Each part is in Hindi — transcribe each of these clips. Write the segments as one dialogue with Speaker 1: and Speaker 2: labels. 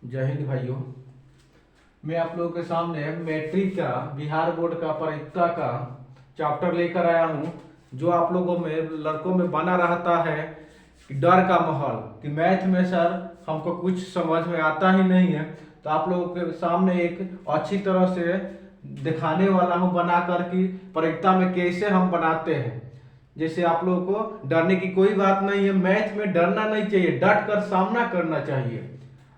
Speaker 1: जय हिंद भाइयों। मैं आप लोगों के सामने मैट्रिक का बिहार बोर्ड का परीक्षा का चैप्टर लेकर आया हूं, जो आप लोगों में लड़कों में बना रहता है कि डर का माहौल कि मैथ में सर हमको कुछ समझ में आता ही नहीं है। तो आप लोगों के सामने एक अच्छी तरह से दिखाने वाला हूं बना कर कि परीक्षा में कैसे हम बनाते हैं। जैसे आप लोगों को डरने की कोई बात नहीं है, मैथ में डरना नहीं चाहिए, डट कर सामना करना चाहिए।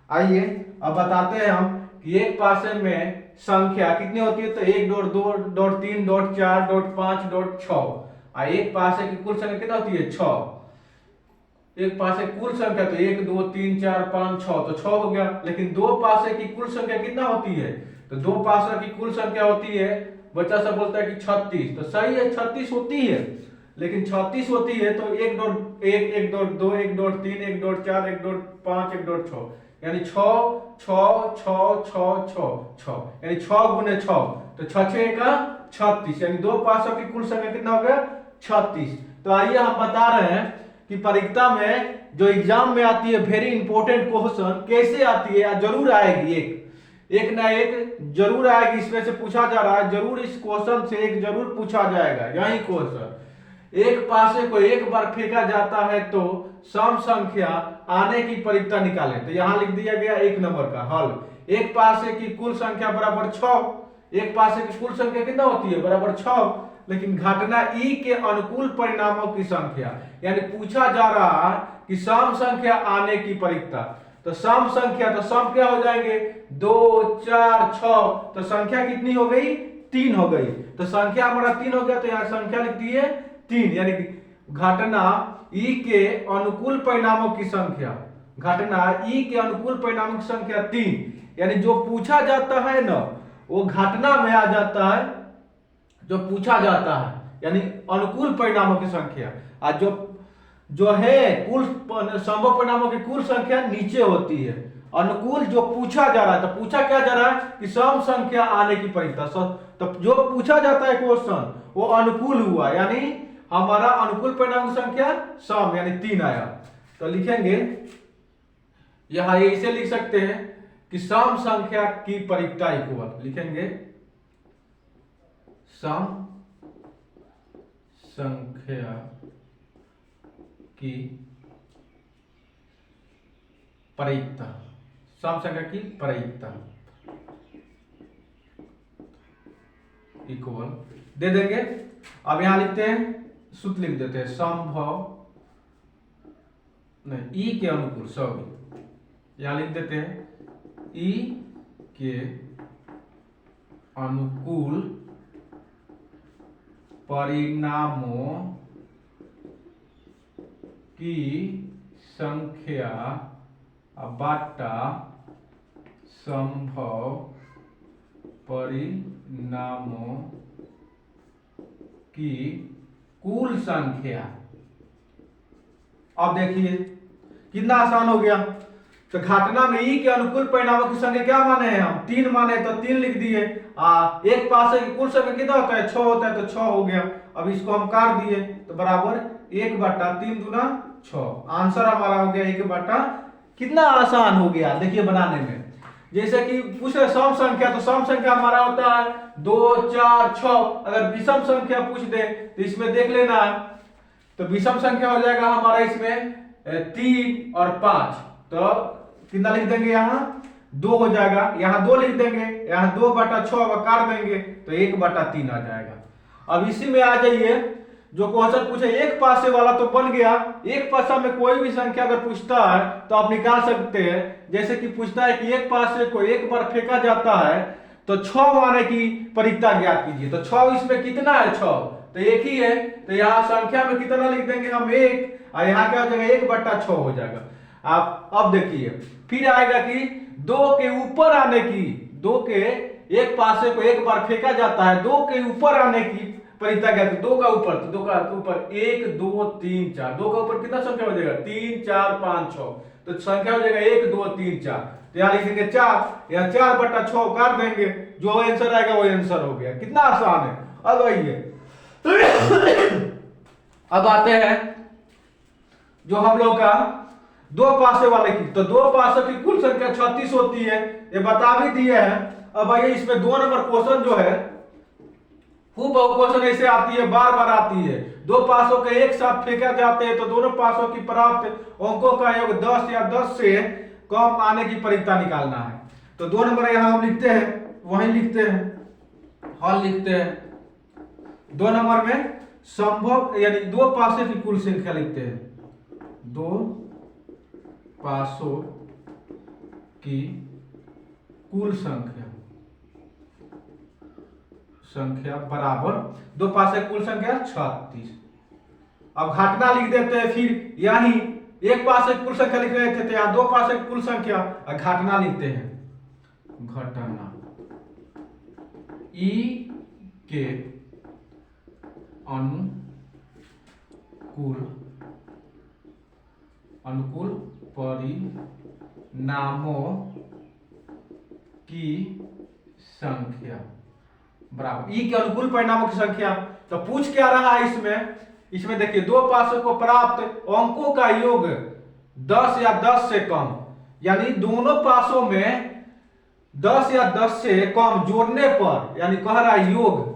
Speaker 1: आइए अब बताते हैं हम कि एक पासे में संख्या कितनी होती है। तो 1.2.3.4.5.6 एक पासे की कुल संख्या कितना होती है 6। एक पासे कुल संख्या तो 1 2 3 4 5 6 तो 6 हो गया। लेकिन दो पासे की कुल संख्या कितना होती है, तो दो पासे की कुल संख्या होती है, बच्चा सब बोलता है कि 36। तो सही है 36 होती है, लेकिन 36 होती है तो 1.1 1.2 1.3 1.4 1.5 1.6 यानी 6 6 6 6 6 6 यानी 6 गुने 6 तो 6 6 का 36 यानी दो पासों की कुल संख्या कितना हो गया 36। तो आइए हम बता रहे हैं कि परीक्षा में जो एग्जाम में आती है वेरी इंपॉर्टेंट क्वेश्चन कैसे आती है, जरूर आएगी, एक ना एक जरूर आएगी। इसमें से पूछा जा रहा है, जरूर इस क्वेश्चन से एक जरूर पूछा जाएगा। यही क्वेश्चन, एक पासे को एक बार फेंका जाता है तो सम संख्या आने की परीक्षा निकालें। तो यहां लिख दिया गया एक नंबर का हल। एक पासे की कुल संख्या बराबर 6। एक पासे की कुल संख्या कितना होती है बराबर 6, लेकिन घटना ई के अनुकूल परिणामों की संख्या, यानी पूछा जा रहा है कि सम संख्या आने की परीक्षा। तो सम संख्या, तो सम क्या हो जाएंगे 2 4 6, तो संख्या कितनी हो गई 3 हो गई। तो संख्या हमारा 3 हो गया, तो यहां संख्या लिख दिए 3, यानी घटना ई के अनुकूल परिणामों की संख्या, घटना ई के अनुकूल परिणामों की संख्या 3। यानी जो पूछा जाता है ना वो घटना में आ जाता है, जो पूछा जाता है यानी अनुकूल परिणामों की संख्या, और जो है कुल संभव परिणामों की कुल संख्या नीचे होती है। अनुकूल जो पूछा जा रहा है, तो पूछा क्या जा रहा है कि सम संख्या आने की परीक्षा। तो जो पूछा जाता है क्वेश्चन वो अनुकूल हुआ, यानी हमारा अनुकूल परिणाम की संख्या सम यानी 3 आया। तो लिखेंगे यहां इसे लिख सकते हैं कि सम संख्या की परीक्षा इक्वल, लिखेंगे सम संख्या की परीक्षा, सम संख्या की परीक्षा इक्वल दे देंगे। अब यहां लिखते हैं, सूत्र लिख देते हैं संभव नहीं ई के अनुकूल, सॉरी यहां लिख देते हैं ई के अनुकूल परिणामों की संख्या बटा संभव परिणामों की कुल संख्या। अब देखिए कितना आसान हो गया। तो घटना में ई के अनुकूल परिणामों की संख्या क्या माने हैं हम 3 माने, तो 3 लिख दिए। एक पासे की कुल संख्या कितना होता है 6 होता है, तो 6 हो गया। अब इसको हम काट दिए तो बराबर 1/3 दूना 6, आंसर हमारा हो गया 1/। कितना आसान हो गया देखिए बनाने में। जैसे कि पूछे सम संख्या, तो सम संख्या हमारा होता है 2 4 6। अगर विषम संख्या पूछ दे तो इसमें देख लेना, तो विषम संख्या हो जाएगा हमारा इसमें 3 और 5। तो कितना लिख देंगे यहाँ 2 हो जाएगा, यहाँ 2 लिख देंगे, यहाँ 2/6 काट देंगे तो 1/3 आ जाएगा। अब इसी में आ जाइए, जो क्वेश्चन पूछे एक पासे वाला तो बन गया। एक पासा में कोई भी संख्या अगर पूछता है तो आप निकाल सकते हैं। जैसे कि पूछता है कि एक पासे को एक बार फेंका जाता है तो 6 आने की परीक्षा ज्ञात कीजिए। तो 6 इसमें कितना है 6 तो एक ही है, तो यहाँ संख्या में कितना लिख देंगे हम 1, और यहाँ क्या हो जाएगा 1/6 हो जाएगा। आप अब देखिए फिर आएगा कि 2 के ऊपर आने की, 2 के एक पासे को एक बार फेंका जाता है, 2 के ऊपर आने की परीक्षा क्या थी 2 का ऊपर, तो 2 का ऊपर 1 2 3 4, 2 का ऊपर कितना संख्या हो जाएगा 3 4 5 6, तो संख्या हो जाएगा 1 2 3 4। तो यहाँ लिख देंगे 4, यहाँ 4/6 काट देंगे, जो आंसर आएगा वो आंसर हो गया। कितना आसान है। अब आइए अब आते हैं जो हम लोग का दो पासे वाले की, तो दो पासों की कुल संख्या 36 होती है, ये बता भी दिए हैं। अब भाई इसमें 2 नंबर क्वेश्चन जो है बहु क्वेश्चन ऐसे आती है, बार बार आती है। दो पासों के एक साथ फेंका जाते हैं तो दोनों पासों की प्राप्त अंकों का योग 10 या 10 से कम आने की परीक्षा निकालना है। तो 2 नंबर यहां हम लिखते हैं, वहीं लिखते हैं, हल लिखते हैं। 2 नंबर में संभव यानी दो पासों की कुल संख्या लिखते हैं, दो पासों की कुल संख्या बराबर दो पासे कुल संख्या 36। अब घटना लिख देते हैं, फिर यानी एक पासे कुल संख्या लिख रहे थे तो यहाँ दो पासे कुल संख्या और घटना लिखते हैं, घटना ई के अनुकूल परिणामों की संख्या बराबर ई के अनुकूल परिणामों की संख्या। तो पूछ क्या रहा है इसमें देखिए, दो पासों को प्राप्त अंकों का योग 10 या 10 से कम, यानी दोनों पासों में 10 या 10 से कम जोड़ने पर, यानी कह रहा है योग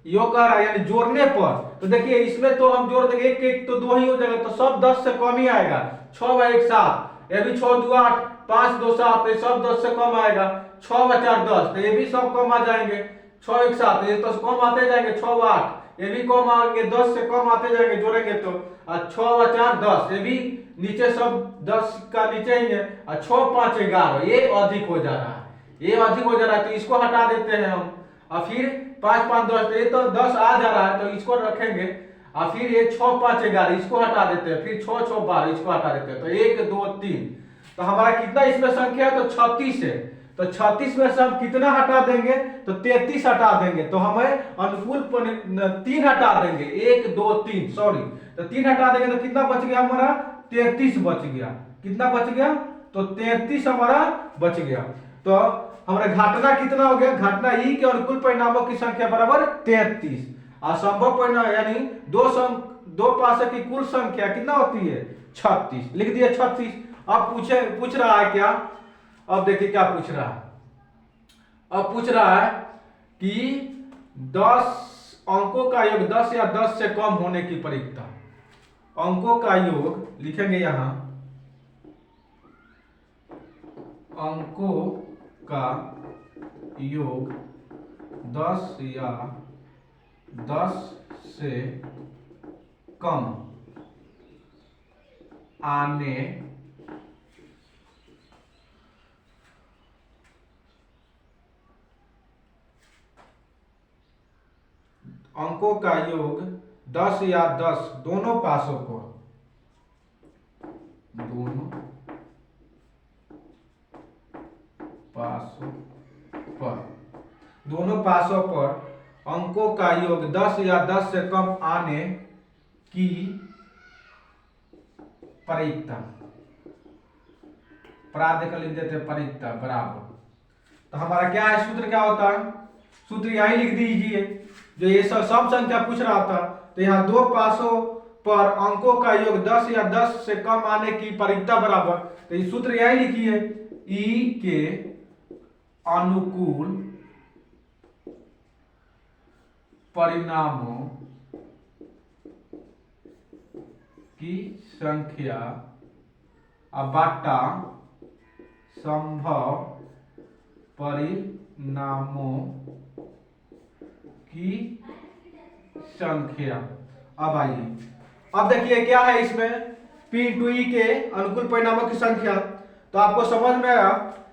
Speaker 1: कह रहा है यानी जोड़ने पर। तो देखिए इसमें तो हम जोड़ देंगे, एक एक तो 2 ही हो जाएगा, तो सब 10 से कम ही आएगा। 6 व 1 7, ये भी 6 2 8, 5 2 7, ये सब 10 से कम आएगा। 6 व 4 10, तो ये भी सब कम आ जाएंगे। 6 1 7, ये तो कम आते जाएंगे। 6 व 8, ये भी कम आएंगे, 10 से कम आते जाएंगे जोड़ेंगे तो। और 6 व 4 10, ये भी नीचे सब 10 का नीचे ही है। और 6 5 11, ये अधिक हो जा रहा है, ये अधिक हो जा रहा है, तो इसको हटा देते हैं हम। और फिर 5 5 10, ये तो 10 आ जा रहा है तो इसको रखेंगे। और फिर ये 6 5 11, इसको हटा देते हैं। फिर 6 6 12, इसको हटा देते हैं। तो 1 2 3, तो हमारा कितना इसमें संख्या है, तो 36 है। तो 36 में से हम कितना हटा देंगे, तो 33 हटा देंगे। तो हमें अनुकूल 3 हटा देंगे, 1 2 3 सॉरी, तो 3 हटा देंगे तो कितना बच गया हमारा, 33 बच गया। कितना बच गया, तो 33 हमारा बच गया। तो हमारा घटना कितना हो गया, घटना ई के अनुकूल परिणामों की संख्या बराबर 33। असंभव परिणाम यानी दो पासों की कुल संख्या कितना होती है, 36, लिख दिया 36। अब पूछ रहा है क्या, अब देखिए क्या पूछ रहा है। अब पूछ रहा है कि 10 अंकों का योग 10 या 10 से कम होने की परीक्षा। अंकों का योग लिखेंगे यहां, अंकों का योग 10 या 10 से कम आने अंकों का योग 10 या 10 दोनों पासों पर, दोनों पासों पर अंकों का योग 10 या 10 से कम आने की परीक्षा, प्राप्त कर लिख देते परीक्षा बराबर। तो हमारा क्या है, सूत्र क्या होता है, सूत्र यही लिख दीजिए जो ये सब संख्या पूछ रहा था। तो यहाँ दो पासों पर अंकों का योग 10 या 10 से कम आने की परीक्षा बराबर, तो ये सूत्र यही लिखिए, ई के अनुकूल परिणामों की संख्या बटा संभव परिणामों की संख्या। अब आइए, अब देखिए क्या है इसमें, P into E के अनुकूल परिणामों की संख्या। तो आपको समझ में आया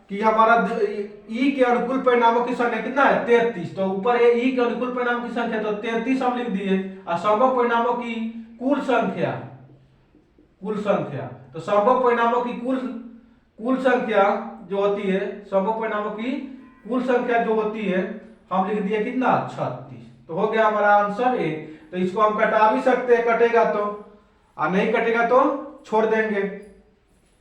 Speaker 1: कि हमारा E के अनुकूल परिणामों की संख्या कितना है, 33। तो ऊपर ये E के अनुकूल परिणामों की संख्या, तो 33 हम लिख दिए। और संभव परिणामों की कुल संख्या, तो संभव परिणामों की कुल संख्या जो होती है, संभव परिणामों की कुल संख्या जो होती है, हम लिख दिए कितना, 36। तो हो गया हमारा आंसर ए। तो इसको हम कटा भी सकते हैं, कटेगा तो, और नहीं कटेगा तो छोड़ देंगे।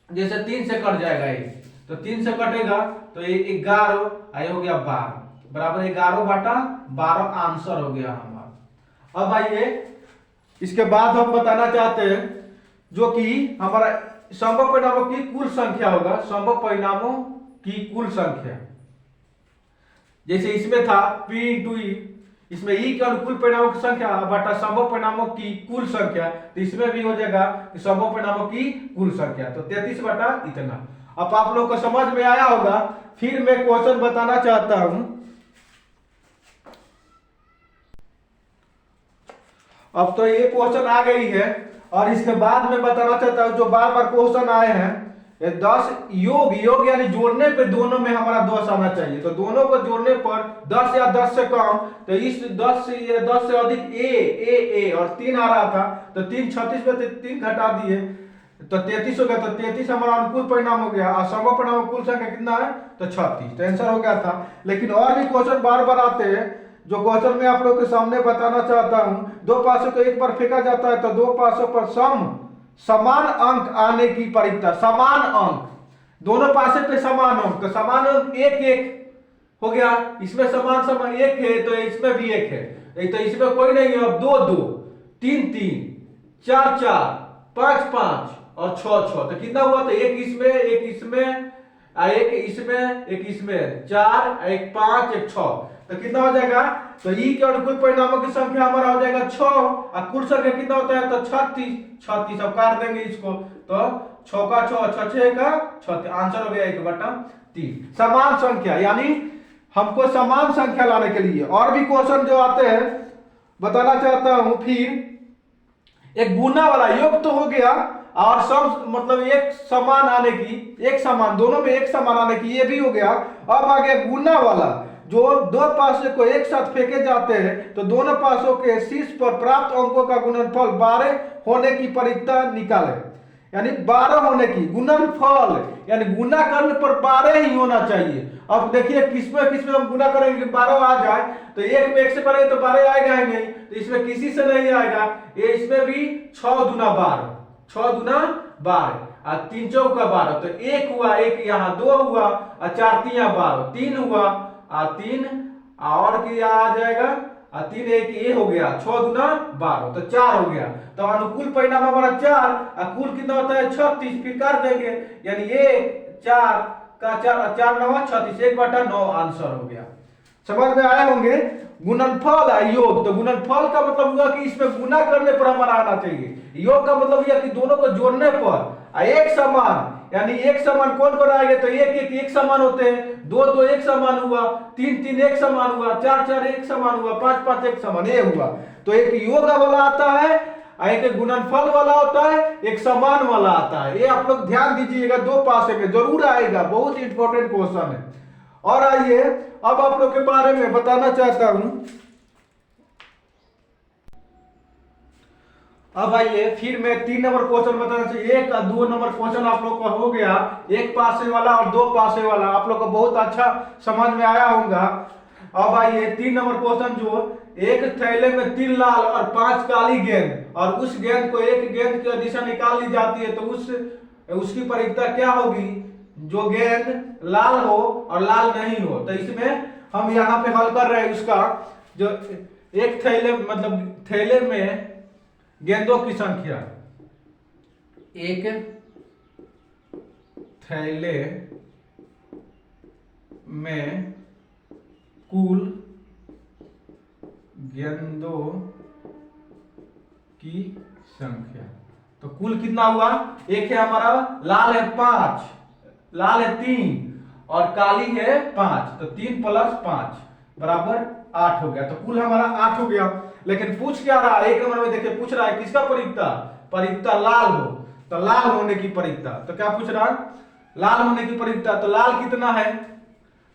Speaker 1: जैसे 3 से कट जाएगा ये, तो 3 से कटेगा तो ये 11, आई हो गया 12, बराबर 11 बटा 12 आंसर हो गया हमारा। अब आइए इसके बाद हम बताना चाहते हैं जो कि हमारा संभव परिणामों की कुल संख्या होगा, संभव परिणामों की कुल संख्या। जैसे इसमें था P इंटू ई, इसमें ई के अनुकूल परिणामों की संख्या बटा संभव परिणामों की कुल संख्या, तो इसमें भी हो जाएगा संभव परिणामों की कुल संख्या, तो 33 बटा इतना। अब आप लोग को समझ में आया होगा। फिर मैं क्वेश्चन बताना चाहता हूं। अब तो ये क्वेश्चन आ गई है, और इसके बाद में बताना चाहता हूं जो बार बार क्वेश्चन आए हैं, 10 योग यानी जोड़ने पे दोनों में हमारा 10 आना चाहिए, तो दोनों को जोड़ने पर 10 या 10 से कम, तो इस 10 से अधिक ए और 3 आ रहा था, तो 3 36 में 3 घटा दिए तो 33 हो गया, तो 33 हमारा अनुकूल परिणाम हो गया, और संभव परिणाम कुल संख्या कितना है तो 36, तो आंसर हो गया था। लेकिन और भी क्वेश्चन बार बार आते हैं, जो क्वेश्चन मैं आप लोग के सामने बताना चाहता हूं। दो पासों को एक बार फेंका जाता है तो दो पासों पर समान अंक आने की परीक्षा, समान अंक, दोनों पासे पे समान अंक, तो समान अंक एक एक हो गया, इसमें समान एक है तो इसमें भी एक है, तो इसमें कोई नहीं है। अब 2 2, 3 3, 4 4, 5 5 और 6 6, तो कितना हुआ, तो एक इसमें एक इसमें एक इसमें एक इसमें 4 एक 5 एक 6, तो कितना हो जाएगा, तो ई के अनुकूल परिणामों की संख्या हमारा हो जाएगा 6, और कुल संख्या कितना होता है तो 36 अब काट देंगे इसको, तो 6 का 6 6 6 का 36, आंसर हो गया 1/3। समान संख्या यानी हमको समान संख्या लाने के लिए और भी क्वेश्चन जो आते हैं बताना चाहता हूं। फिर एक गुना वाला योग तो हो गया, और सब मतलब एक समान आने की, एक समान दोनों में एक समान आने की, ये भी हो गया। अब आ गया गुना वाला, जो दो पासों को एक साथ फेंके जाते हैं तो दोनों पासों के शीर्ष पर प्राप्त अंकों का गुणनफल 12 होने की परीक्षा निकाले, यानी 12 होने की गुणनफल, यानी गुना करने पर 12 ही होना चाहिए। अब देखिए किसमें हम गुना करेंगे 12 आ जाए, तो एक में एक से करेंगे तो 12 आएगा ही नहीं, तो इसमें किसी से नहीं आएगा, ये इसमें भी 6 दूना 12, 6 दूना 12 और 3 चौका 12, तो एक हुआ, एक यहाँ 2 हुआ, और 4 3 12, 3 हुआ, और 3 और क्या आ जाएगा, और 3 एक ये हो गया, 6 दूना 12, तो 4 हो गया, तो अनुकूल परिणाम हमारा 4, और कुल कितना होता है 36, फिर कर देंगे, यानी ये 4 का 4 4 9 36, 1/9 आंसर हो गया। समझ में आए होंगे। गुणनफल है योग, तो गुणनफल का मतलब हुआ कि इसमें गुना करने पर हमारा आना चाहिए, योग का मतलब यह कि दोनों को जोड़ने पर एक समान, यानी एक समान कौन कौन आएंगे, तो एक समान होते हैं, 2 2 एक समान हुआ, 3 3 एक समान हुआ, 4 4 एक समान हुआ, 5 5 एक समान, ये हुआ। तो एक योग वाला आता है, एक गुणनफल वाला होता है, एक समान वाला आता है, ये आप लोग ध्यान दीजिएगा, दो पासे में जरूर आएगा, बहुत इंपॉर्टेंट क्वेश्चन है। और आइए अब आप लोग के बारे में बताना चाहता हूं। अब आइए फिर मैं 3 नंबर क्वेश्चन बताना चाहिए, 1 और 2 नंबर क्वेश्चन आप लोग का हो गया, एक पासे वाला और 2 पासे वाला, आप लोग को बहुत अच्छा समझ में आया होगा। अब आइए 3 नंबर क्वेश्चन, जो एक थैले में 3 लाल और 5 काली गेंद, और उस गेंद को एक गेंद की दिशा निकाल ली जाती है, तो उसकी परीक्षा क्या होगी, जो गेंद लाल हो और लाल नहीं हो। तो इसमें हम यहाँ पे हल कर रहे हैं उसका, जो एक थैले मतलब थैले में गेंदों की संख्या, एक थैले में कुल गेंदों की संख्या, तो कुल कितना हुआ, एक है हमारा लाल है 5, लाल है 3 और काली है 5, तो 3 + 5 बराबर 8 हो गया, तो कुल हमारा 8 हो गया। लेकिन पूछ क्या रहा है, 1 नंबर में देखिए पूछ रहा है किसका परीक्षा लाल हो, तो लाल होने की परीक्षा, तो क्या पूछ रहा है, लाल होने की परीक्षा, तो लाल कितना है,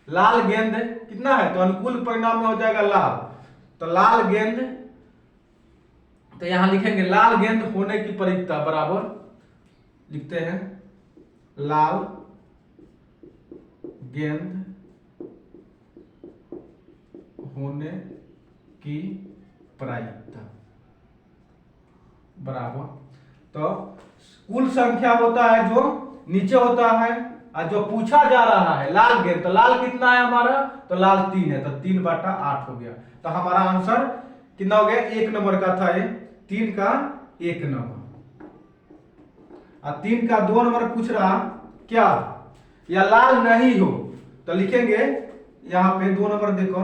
Speaker 1: लाल गेंद कितना है, तो अनुकूल परिणाम में हो जाएगा लाल, तो लाल गेंद, तो यहां लिखेंगे लाल गेंद होने की परीक्षा बराबर, लिखते हैं लाल गेंद होने की प्रायिकता बराबर, तो कुल संख्या होता है जो नीचे होता है, और जो पूछा जा रहा है लाल गेंद, तो लाल कितना है हमारा, तो लाल 3 है, तो 3/8 हो गया, तो हमारा आंसर कितना हो गया, 1 नंबर का था ये, 3 का 1 नंबर। और 3 का 2 नंबर पूछ रहा क्या, या लाल नहीं हो, तो लिखेंगे यहां पे 2 नंबर देखो,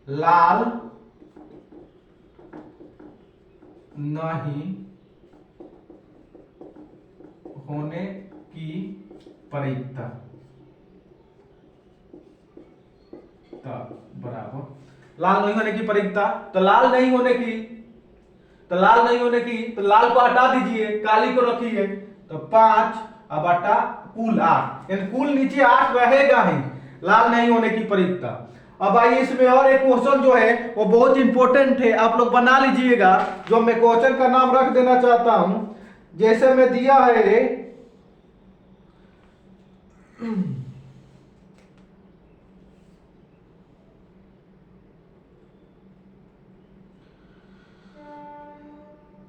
Speaker 1: लाल नहीं होने की परिकता बराबर लाल नहीं होने की परिकता, तो लाल नहीं होने की, तो लाल नहीं होने की, तो लाल को हटा दीजिए, काली को रखिए, तो 5 अब बटा कुल 8, यानी कुल नीचे 8 रहेगा ही, लाल नहीं होने की परिकता। अब आइए इसमें और एक क्वेश्चन जो है वो बहुत इंपॉर्टेंट है, आप लोग बना लीजिएगा, जो मैं क्वेश्चन का नाम रख देना चाहता हूं, जैसे मैं दिया है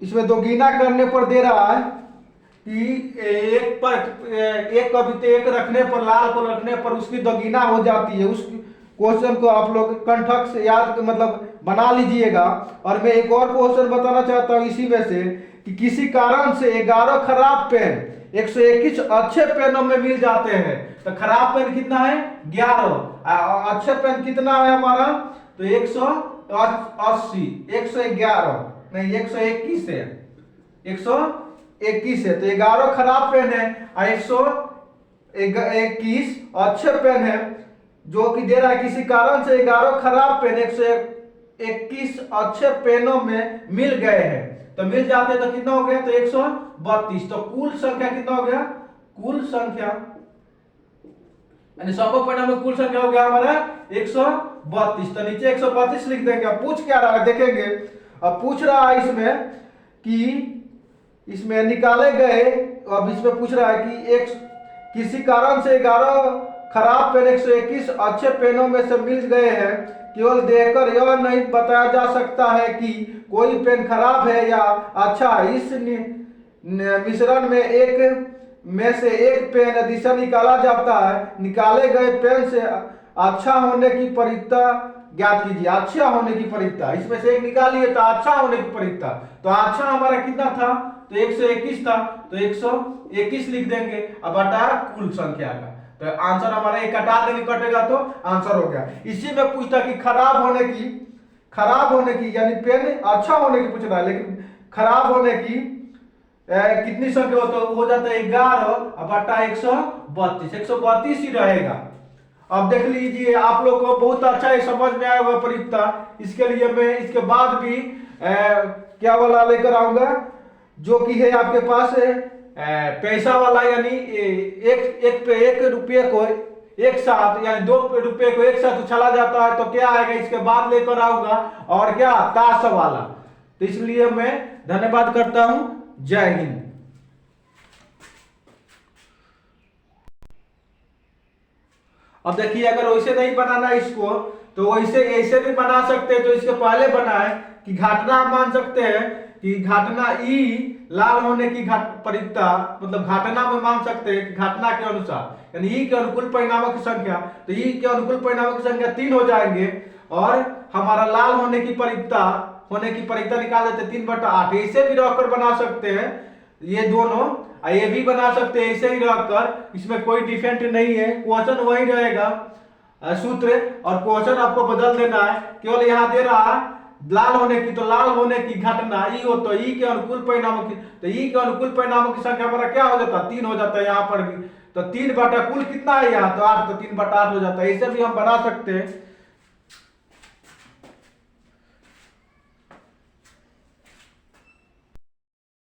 Speaker 1: इसमें दोगुना करने पर दे रहा है कि एक कभी एक रखने पर, लाल को रखने पर उसकी दोगुना हो जाती है। उस क्वेश्चन को आप लोग कंठक से याद मतलब बना लीजिएगा। और मैं एक और क्वेश्चन बताना चाहता हूं इसी में से कि किसी कारण से 11 खराब पेन 121 अच्छे पेनों में मिल जाते हैं, तो खराब पेन कितना है 11, अच्छे पेन कितना है हमारा, तो 180, 111 नहीं 121 है, 121 है, तो 11 खराब पेन है और 121 अच्छे पेन है, जो कि दे रहा है किसी कारण से 11 खराब पेन 121 अच्छे पेनों में मिल गए हैं, तो मिल जाते तो कितना हो गया, तो 132, तो कुल संख्या कितना हो गया, कुल संख्या यानी संभव परिणाम में कुल संख्या हो गया हमारा 132, तो नीचे 132 लिख देंगे। अब पूछ क्या रहा है देखेंगे, अब पूछ रहा है इसमें कि इसमें निकाले गए, अब इसमें पूछ रहा है कि एक किसी कारण से 11 खराब पेन 121 अच्छे पेनों में से मिल गए हैं, केवल देखकर यह नहीं बताया जा सकता है कि कोई पेन खराब है या अच्छा, इस मिश्रण में से एक पेन दिशा निकाला जाता है, निकाले गए पेन से अच्छा होने की परिकता ज्ञात कीजिए। अच्छा होने की परिकता, इसमें से एक निकालिए तो अच्छा होने की परिकता, तो अच्छा हमारा कितना था, तो 121 था, तो 121 लिख देंगे, अब बटा कुल संख्या का, तो आंसर हमारा एक कटा देंगे, कटेगा तो आंसर हो गया। इसी में पूछता कि खराब होने की यानी पेन अच्छा होने की पूछ रहा है, लेकिन खराब होने की कितनी संख्या हो जाता है 11 बटा 132, 132 ही रहेगा। अब देख लीजिए आप लोग को बहुत अच्छा है, समझ में आया होगा परिकता। इसके लिए मैं इसके बाद भी क्या वाला लेकर आऊंगा, जो कि है आपके पास पैसा वाला, यानी एक रुपये को एक साथ, यानी 2 रुपये को एक साथ उछाला जाता है, तो क्या आएगा, इसके बाद लेकर आऊंगा। और क्या, ताश वाला। तो इसलिए मैं धन्यवाद करता हूं, जय हिंद। अब देखिए अगर वैसे नहीं बनाना इसको, तो वैसे ऐसे भी बना सकते हैं, तो इसके पहले बनाए कि घटना हम मान सकते हैं कि घटना ई लाल होने की परिकता, मतलब घटना में मान सकते हैं कि घटना के अनुसार, यानी ई के अनुकूल परिणामों की संख्या, तो ई के अनुकूल परिणामों की संख्या 3 हो जाएंगे, और हमारा लाल होने की परिकता निकाल देते 3/8। ऐसे भी रखकर बना सकते हैं ये दोनों, ये भी बना सकते हैं ऐसे ही रखकर, इसमें कोई डिफरेंट नहीं है, क्वेश्चन वही रहेगा सूत्र, और क्वेश्चन आपको बदल देना है, केवल यहाँ दे रहा है लाल होने की, तो लाल होने की घटना ई हो, तो ई के अनुकूल परिणामों की, तो ई के अनुकूल परिणामों की संख्या हमारा क्या हो जाता है 3 हो जाता है, यहाँ पर भी तो 3 बटा कुल कितना है यहाँ, तो 8, तो 3/8 हो जाता है। ऐसे भी हम बना सकते हैं।